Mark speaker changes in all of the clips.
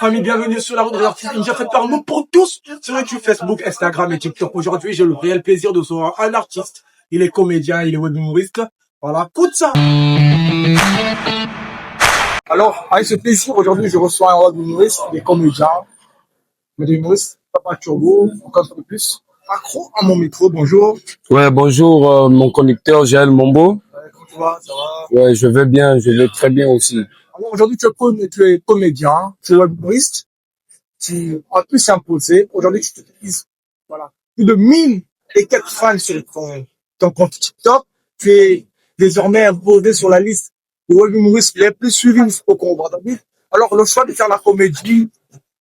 Speaker 1: Amis, bienvenue sur la route de l'artiste Ninja fait par nous pour tous sur YouTube, Facebook, Instagram et TikTok. Aujourd'hui, j'ai le réel plaisir de recevoir un artiste. Il est comédien, il est web humoriste. Voilà, écoute ça. Alors, avec ce plaisir, aujourd'hui, je reçois un web humoriste, il est comédien, web humoriste, Papa Turbo, encore un peu plus. Accro à mon micro, bonjour.
Speaker 2: Ouais, bonjour, mon conducteur, Jaël Mombo.
Speaker 1: Comment tu vas? Ça va?
Speaker 2: Ouais, je vais bien, je vais très bien aussi.
Speaker 1: Alors, aujourd'hui, tu es comédien, tu es web humoriste. Tu as pu s'imposer. Aujourd'hui, tu utilises, voilà, plus de 1000 et quelques fans sur ton compte TikTok. Tu es désormais imposé sur la liste des web humoristes les plus suivis au Congo Brazzaville. Alors, le choix de faire la comédie,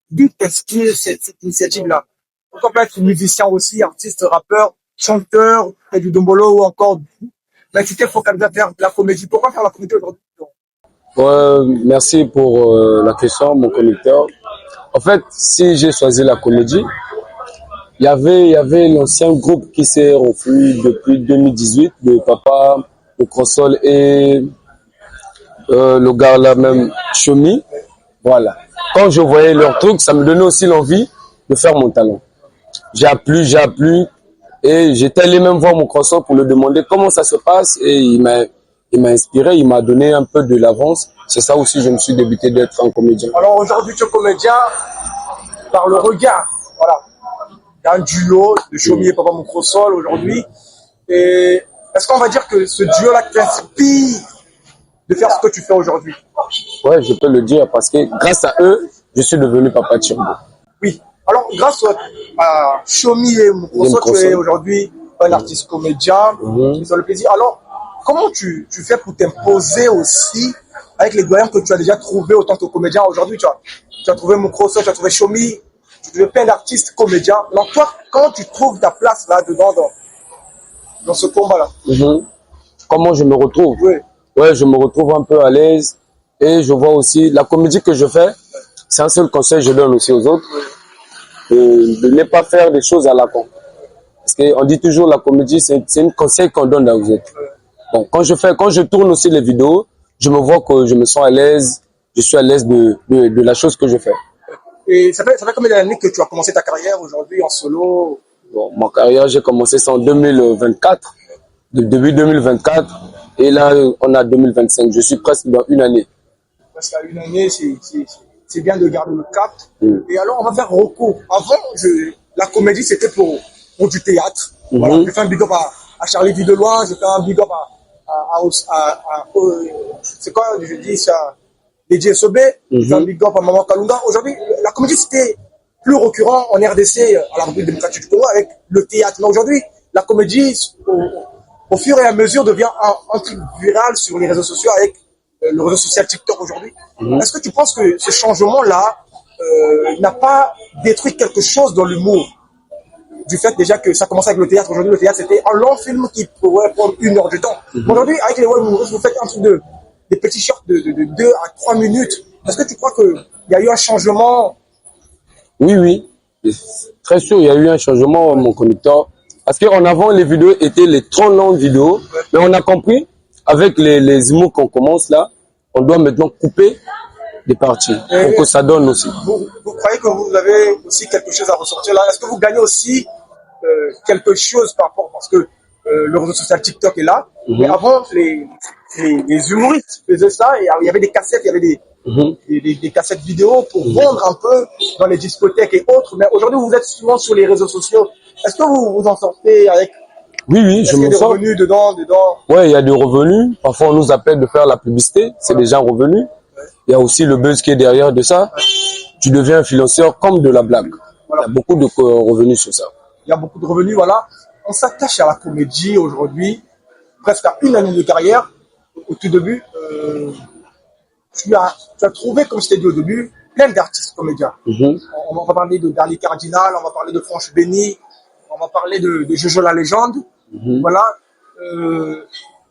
Speaker 1: d'où t'inspire cette initiative-là? Pourquoi pas être musicien aussi, artiste, rappeur, chanteur, fait du dombolo ou encore, mais tu t'es focalisé à faire de la comédie. Pourquoi faire la comédie aujourd'hui?
Speaker 2: Ouais, merci pour la question, mon conducteur. En fait, si j'ai choisi la comédie, il y avait l'ancien groupe qui s'est refait depuis 2018 de Papa, le console et le gars là même, Chomi. Voilà. Quand je voyais leur truc, ça me donnait aussi l'envie de faire mon talent. J'ai appris et j'étais allé même voir mon console pour lui demander comment ça se passe et il m'a inspiré, il m'a donné un peu de l'avance. C'est ça aussi, je me suis débuté d'être un comédien.
Speaker 1: Alors aujourd'hui, tu es comédien par le regard. Voilà. Il y a un duo de Chomi et Papa Moukrosol aujourd'hui. Et est-ce qu'on va dire que ce duo-là t'inspire de faire ce que tu fais aujourd'hui?
Speaker 2: Ouais, je peux le dire parce que grâce à eux, je suis devenu Papa Turbo.
Speaker 1: Oui. Alors, grâce à Chomi et Moukrosol, tu es aujourd'hui un artiste comédien. C'est le plaisir. Alors, comment tu fais pour t'imposer aussi avec les doyens que tu as déjà trouvés autant que comédien aujourd'hui? Tu as trouvé Moukrosol, tu as trouvé Chomi, tu as trouvé plein d'artistes comédiens. Donc, toi, comment tu trouves ta place là-dedans dans ce combat-là?
Speaker 2: Comment je me retrouve?
Speaker 1: Oui.
Speaker 2: Ouais, je me retrouve un peu à l'aise et je vois aussi la comédie que je fais. C'est un seul conseil que je donne aussi aux autres, de ne pas faire des choses à la con. Parce qu'on dit toujours la comédie, c'est un conseil qu'on donne aux autres. Bon, quand je tourne aussi les vidéos, je me vois que je me sens à l'aise, je suis à l'aise de la chose que je fais.
Speaker 1: Et ça fait combien d'années que tu as commencé ta carrière aujourd'hui en solo?
Speaker 2: Bon, ma carrière, j'ai commencé ça en 2024, début 2024, et là, on a 2025. Je suis presque dans une année.
Speaker 1: Parce qu'à une année, c'est bien de garder le cap. Et alors, on va faire recours. Avant, la comédie, c'était pour du théâtre. Voilà, je fais un big up à Charlie Videloin, je fais un big up c'est quoi, je dis ça, DJ SOB, je fais un big up à Maman Kalunga. Aujourd'hui, la comédie, c'était plus récurrent en RDC, à la République démocratique du Congo, avec le théâtre. Mais aujourd'hui, la comédie, au fur et à mesure, devient un truc viral sur les réseaux sociaux avec le réseau social TikTok aujourd'hui. Est-ce que tu penses que ce changement-là n'a pas détruit quelque chose dans l'humour? Du fait déjà que ça commençait avec le théâtre. Aujourd'hui, le théâtre, c'était un long film qui pourrait prendre 1 heure de temps. Aujourd'hui, avec les web humoristes, vous faites un truc des petits shorts de 2 à 3 minutes. Est-ce que tu crois qu'il y a eu un changement?
Speaker 2: Oui. Très sûr, il y a eu un changement, mon conducteur. Parce qu'en avant, les vidéos étaient les 30 longues vidéos. Mais on a compris, avec les humours qu'on commence là, on doit maintenant couper des parties pour que ça donne aussi.
Speaker 1: Vous croyez que vous avez aussi quelque chose à ressortir là? Est-ce que vous gagnez aussi quelque chose par rapport, parce que le réseau social TikTok est là, mais avant les humoristes faisaient ça et il y avait des cassettes, il y avait des cassettes vidéo pour vendre un peu dans les discothèques et autres, mais aujourd'hui vous êtes souvent sur les réseaux sociaux. Est-ce que vous en sortez avec?
Speaker 2: Oui, je me sens.
Speaker 1: Il y a des revenus dedans?
Speaker 2: Ouais, il y a des revenus. Parfois on nous appelle de faire la publicité, c'est déjà un revenu. Il y a aussi le buzz qui est derrière de ça. Tu deviens influenceur comme de la blague. Voilà. Il y a beaucoup de revenus sur ça.
Speaker 1: Il y a beaucoup de revenus, voilà. On s'attache à la comédie aujourd'hui, presque à 1 année de carrière. Au tout début, tu as trouvé, comme je t'ai dit au début, plein d'artistes comédiens. On va parler de Darly Cardinal, on va parler de Franche Béni, on va parler de Jojo la légende. Voilà.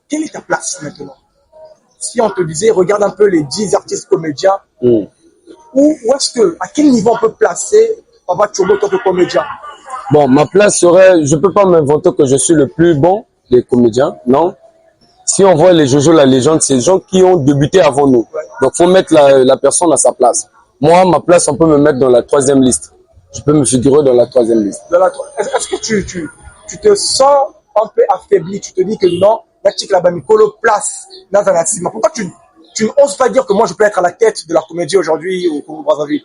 Speaker 1: Quelle est ta place maintenant? Si on te disait, regarde un peu les 10 artistes comédiens, où est-ce que, à quel niveau on peut placer Papa Turbo en tant que comédien?
Speaker 2: Bon, ma place serait, je peux pas m'inventer que je suis le plus bon des comédiens, non. Si on voit les Jojo la légende, c'est des gens qui ont débuté avant nous. Donc, faut mettre la personne à sa place. moi, ma place, on peut me mettre dans la 3e liste. Je peux me figurer dans la 3e liste.
Speaker 1: Est-ce que tu te sens un peu affaibli? Tu te dis que non, Natik Labamikolo place dans un assistant. Pourquoi tu n'oses pas dire que moi je peux être à la tête de la comédie aujourd'hui au Congo-Brazzaville?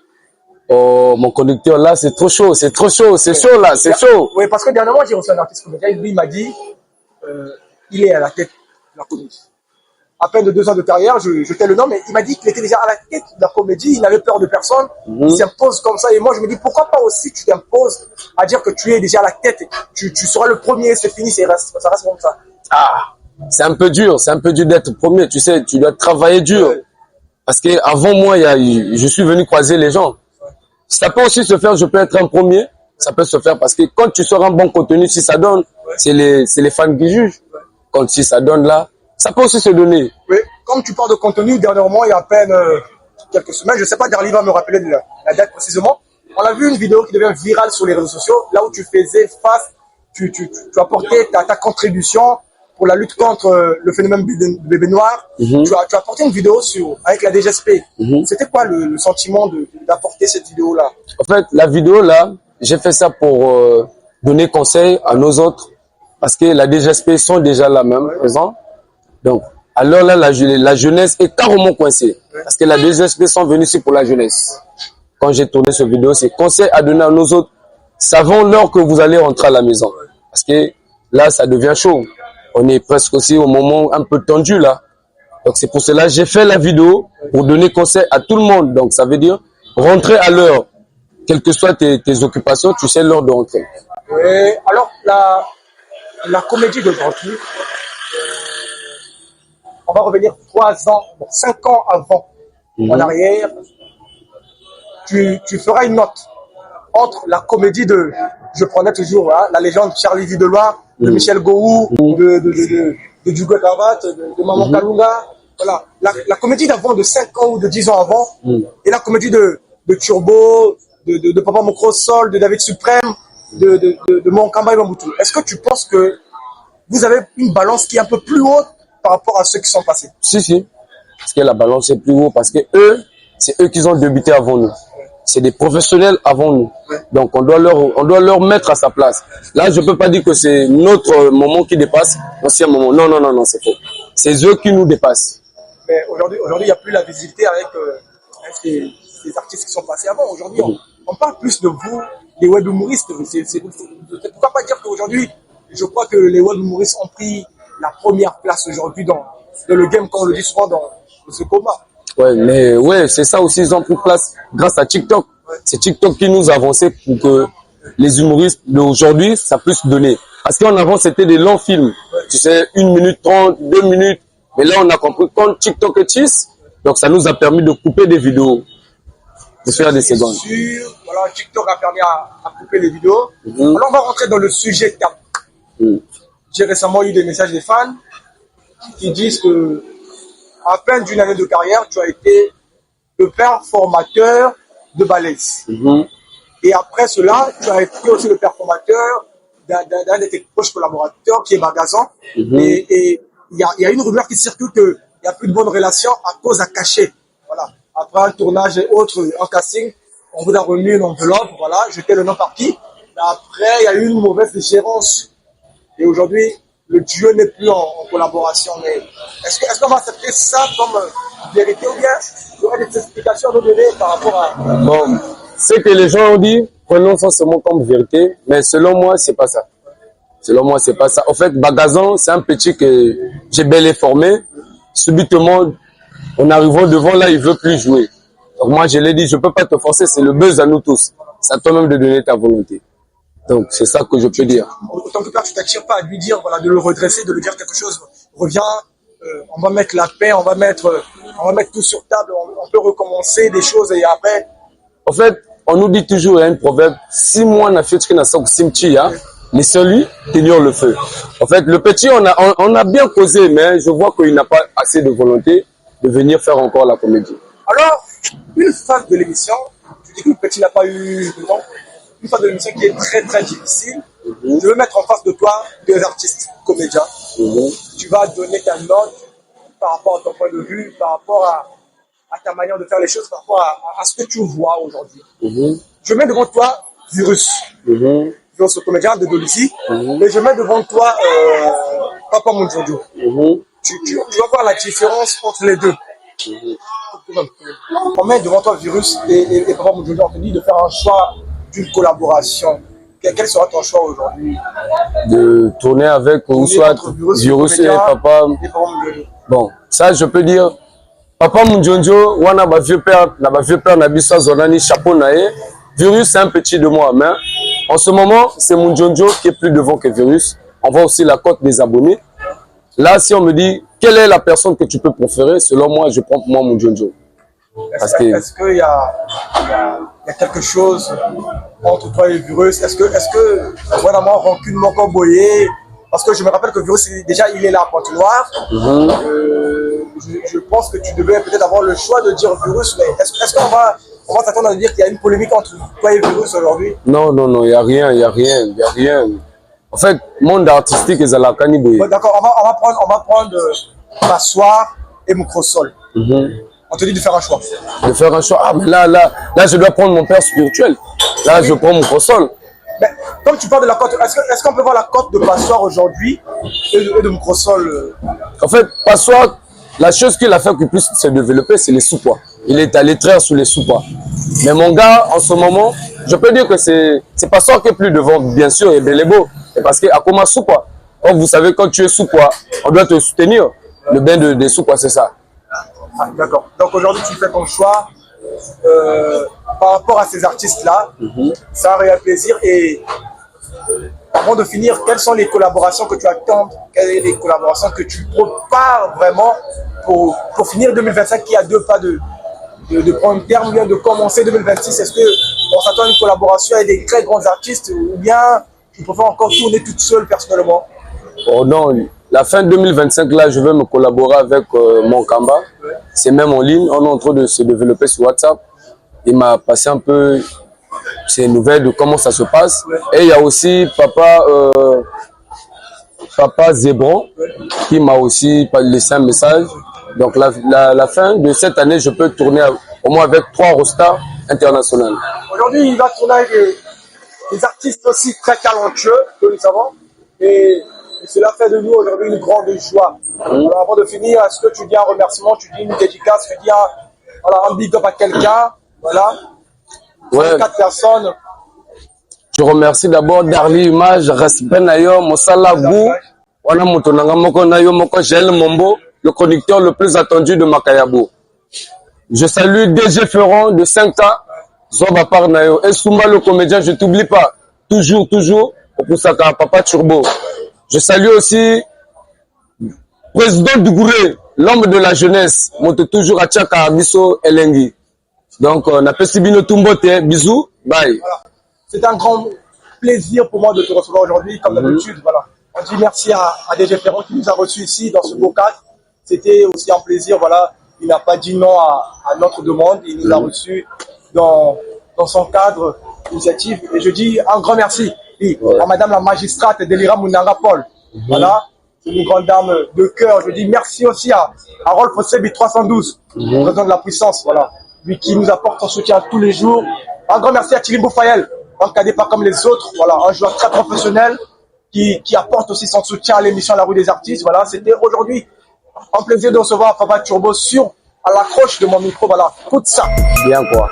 Speaker 2: Oh, mon conducteur, là, c'est trop chaud, c'est trop chaud, c'est chaud, là, c'est chaud.
Speaker 1: Oui, parce que dernièrement, j'ai reçu un artiste comédien, lui, il m'a dit, il est à la tête de la comédie. À peine de 2 ans de carrière, je tais le nom, mais il m'a dit qu'il était déjà à la tête de la comédie, il n'avait peur de personne, il s'impose comme ça. Et moi, je me dis, pourquoi pas aussi tu t'imposes à dire que tu es déjà à la tête, tu seras le premier, c'est fini, ça reste comme ça.
Speaker 2: Ah, c'est un peu dur d'être premier, tu sais, tu dois travailler dur. Parce que avant moi, je suis venu croiser les gens. Ça peut aussi se faire, je peux être un premier, ça peut se faire parce que quand tu sors un bon contenu, si ça donne, c'est les fans qui jugent. Quand si ça donne là, ça peut aussi se donner.
Speaker 1: Oui, comme tu parles de contenu, dernièrement, il y a à peine quelques semaines, je ne sais pas, Darly va me rappeler de la date précisément, on a vu une vidéo qui devient virale sur les réseaux sociaux, là où tu faisais face, tu apportais ta contribution pour la lutte contre le phénomène du bébé noir. Tu as apporté une vidéo avec la DGSP. C'était quoi le sentiment d'apporter cette vidéo-là?
Speaker 2: En fait, la vidéo là, j'ai fait ça pour donner conseil à nos autres, parce que la DGSP sont déjà là même, présents. Donc, alors là, la jeunesse est carrément coincée. Parce que la DGSP sont venus ici pour la jeunesse. Quand j'ai tourné cette vidéo, c'est conseil à donner à nos autres. Savons l'heure que vous allez rentrer à la maison. Parce que là, ça devient chaud. On est presque aussi au moment un peu tendu là. Donc c'est pour cela que j'ai fait la vidéo pour donner conseil à tout le monde. Donc ça veut dire rentrer à l'heure. Quelles que soient tes occupations, tu sais l'heure de rentrer.
Speaker 1: Et alors, la comédie de Grand Tour, on va revenir 5 ans avant, en arrière. Tu feras une note entre la comédie je prenais toujours la légende Charlie Videlois, de Michel Gou, de Djougou Kavat, de Maman Kalunga. Voilà. La comédie d'avant, de 5 ans ou de 10 ans avant, et la comédie de Turbo, de Papa Mokro Sol, de David Suprême, de Monkamba et Mamoutou. Est-ce que tu penses que vous avez une balance qui est un peu plus haute par rapport à ceux qui sont passés?
Speaker 2: Si. Parce que la balance est plus haute, parce que c'est eux qui ont débuté avant nous. C'est des professionnels avant nous. Donc, on doit leur mettre à sa place. Là, je peux pas dire que c'est notre moment qui dépasse l'ancien moment. Non, c'est faux. C'est eux qui nous dépassent.
Speaker 1: Mais aujourd'hui, il n'y a plus la visibilité avec ces artistes qui sont passés avant. Aujourd'hui, on parle plus de vous, les web humoristes. Pourquoi pas dire qu'aujourd'hui, je crois que les web humoristes ont pris la première place aujourd'hui dans le game, comme on le dit souvent dans ce combat.
Speaker 2: Ouais, mais ouais, c'est ça aussi, ils ont pris place grâce à TikTok. C'est TikTok qui nous a avancé pour que les humoristes d'aujourd'hui, ça puisse donner. Parce qu'en avant, c'était des longs films. Tu sais, 1 minute 30, 2 minutes. Mais là, on a compris quand TikTok est tisse, donc ça nous a permis de couper des vidéos, de faire des secondes.
Speaker 1: Voilà, TikTok a permis à couper les vidéos. Alors, on va rentrer dans le sujet 4. J'ai récemment eu des messages des fans qui disent que à peine d'une année de carrière, tu as été le père formateur de Balèze. Et après cela, tu as été aussi le père formateur d'un de tes proches collaborateurs qui est Bagazan. Et il y a une rumeur qui circule qu'il n'y a plus de bonne relation à cause d'un cachet. Voilà. Après un tournage et autres, en casting, on vous a remis une enveloppe, voilà, jeté le nom par qui. Après, il y a eu une mauvaise gérance. Et aujourd'hui, le duo n'est plus en collaboration. Mais est-ce qu'on va accepter ça comme vérité ou bien il y aura des explications à nous donner par rapport à...
Speaker 2: Bon, c'est que les gens ont dit, prenons ça seulement comme vérité, mais selon moi, c'est pas ça. Selon moi, c'est pas ça. En fait, Bagazan, c'est un petit que j'ai bel formé. Subitement, en arrivant devant là, il veut plus jouer. Donc moi, je l'ai dit, je peux pas te forcer, c'est le buzz à nous tous. C'est à toi-même de donner ta volonté. Donc, c'est ça que je peux dire.
Speaker 1: Autant que père, tu t'attires pas à lui dire, voilà, de le redresser, de lui dire quelque chose. Reviens, on va mettre la paix, on va mettre tout sur table, on peut recommencer des choses et après.
Speaker 2: En fait, on nous dit toujours, il y a un proverbe, 6 mois n'a fait que n'a pas simti, laissez-lui tenir le feu. En fait, le petit, on a bien causé, mais je vois qu'il n'a pas assez de volonté de venir faire encore la comédie.
Speaker 1: Alors, une phase de l'émission, tu dis que le petit n'a pas eu de temps. Une phase de l'émission qui est très très difficile. Je veux mettre en face de toi 2 artistes comédiens. Tu vas donner ta note par rapport à ton point de vue, par rapport à ta manière de faire les choses, par rapport à ce que tu vois aujourd'hui. Je mets devant toi Virus. Virus, le comédien de Dolici. Et je mets devant toi Papa Mounjonjo. Tu vas voir la différence entre les deux. On met devant toi Virus et Papa Mounjonjo. On te dit de faire un choix d'une collaboration. Quel sera ton choix aujourd'hui?
Speaker 2: De tourner avec ou soit Virus et Papa. Bon, ça je peux dire. Papa Mounjonjo, wana ba vieux père na biso zonani chapeau nae. Virus c'est un petit de moi, mais en ce moment c'est Mounjonjo qui est plus devant que Virus. On voit aussi la cote des abonnés. Là, si on me dit quelle est la personne que tu peux préférer, selon moi, je prends pour moi Mounjonjo.
Speaker 1: Est-ce qu'il y a quelque chose entre toi et Virus? Est-ce que vraiment rancune mon boyé? Parce que je me rappelle que Virus, déjà, il est là à Pointe-Noire. Je pense que tu devais peut-être avoir le choix de dire Virus, mais est-ce qu'on va s'attendre à dire qu'il y a une polémique entre toi et Virus aujourd'hui?
Speaker 2: Non, il n'y a rien. En fait, monde artistique est à la canibouille.
Speaker 1: D'accord, on va prendre Passoire et Microsol. On te dit de faire un choix.
Speaker 2: De faire un choix. Ah, mais là, je dois prendre mon père spirituel. Là, je prends Microsol.
Speaker 1: Mais comme tu parles de la cote, est-ce qu'on peut voir la cote de Passoire aujourd'hui et de Microsol?
Speaker 2: En fait, Passoire, la chose qu'il a fait qu'il puisse se développer, c'est les sous-poids. Il est allé traire sous les sous-poids. Mais mon gars, en ce moment, je peux dire que c'est Passoire qui est plus devant, bien sûr, et Belébo. Et parce qu'à comment sous-poids? Comme vous savez, quand tu es sous-poids, on doit te soutenir. Le bain des sous-poids, c'est ça.
Speaker 1: Ah, d'accord. Donc aujourd'hui, tu fais ton choix par rapport à ces artistes-là. Ça aurait un plaisir. Et avant de finir, quelles sont les collaborations que tu attends? Quelles sont les collaborations que tu prépares vraiment pour finir 2025 qui a 2 pas de prendre terme, ou bien de commencer 2026? Est-ce qu'on s'attend à une collaboration avec des très grands artistes ou bien tu préfères encore tourner toute seule personnellement?
Speaker 2: Oh non, la fin 2025, là, je vais me collaborer avec mon Kamba. C'est même en ligne, on est en train de se développer sur WhatsApp. Il m'a passé un peu ces nouvelles de comment ça se passe. Et il y a aussi Papa Zébron qui m'a aussi laissé un message. Donc la fin de cette année, je peux tourner au moins avec 3 rostars internationaux.
Speaker 1: Aujourd'hui, il va tourner avec des artistes aussi très talentueux que nous savons. Et cela fait de nous aujourd'hui une grande joie. Alors avant de finir, est-ce que tu dis un remerciement, tu dis une dédicace, tu dis un big up à quelqu'un? Voilà.
Speaker 2: Ouais.
Speaker 1: 4 personnes.
Speaker 2: Je remercie d'abord Darli Image, Respect Nayo, Mosala Gou, Wana Motonanga Moko Nayo Moko Gel Mombo, le conducteur le plus attendu de Makayabo. Je salue DG Ferron de 5K, Zoba Par Nayo, et Soumba le comédien, je t'oublie pas, toujours, Opusaka, Papa Turbo. Je salue aussi Président Dougouré, l'homme de la jeunesse, monte toujours à Tchaka, Abisso, Elengi. Donc, on a Pessibino Tumbote, bisous, bye.
Speaker 1: Voilà. C'est un grand plaisir pour moi de te recevoir aujourd'hui, comme d'habitude. Voilà. On dit merci à DG Ferron qui nous a reçus ici dans ce beau cadre. C'était aussi un plaisir. Voilà. Il n'a pas dit non à notre demande. Il nous a reçus dans son cadre initiative. Et je dis un grand merci à Madame la magistrate Delira Mounanga Paul. Voilà. C'est une grande dame de cœur. Je dis merci aussi à Rolf Sebi 312, président de la puissance. Voilà. Lui qui nous apporte son soutien tous les jours. Un grand merci à Thierry Boufayel, un cadet pas comme les autres. Voilà, un joueur très professionnel qui apporte aussi son soutien à l'émission La Rue des Artistes. Voilà, c'était aujourd'hui un plaisir de recevoir Papa Turbo à l'accroche de mon micro. Voilà, écoute ça.
Speaker 2: Bien quoi.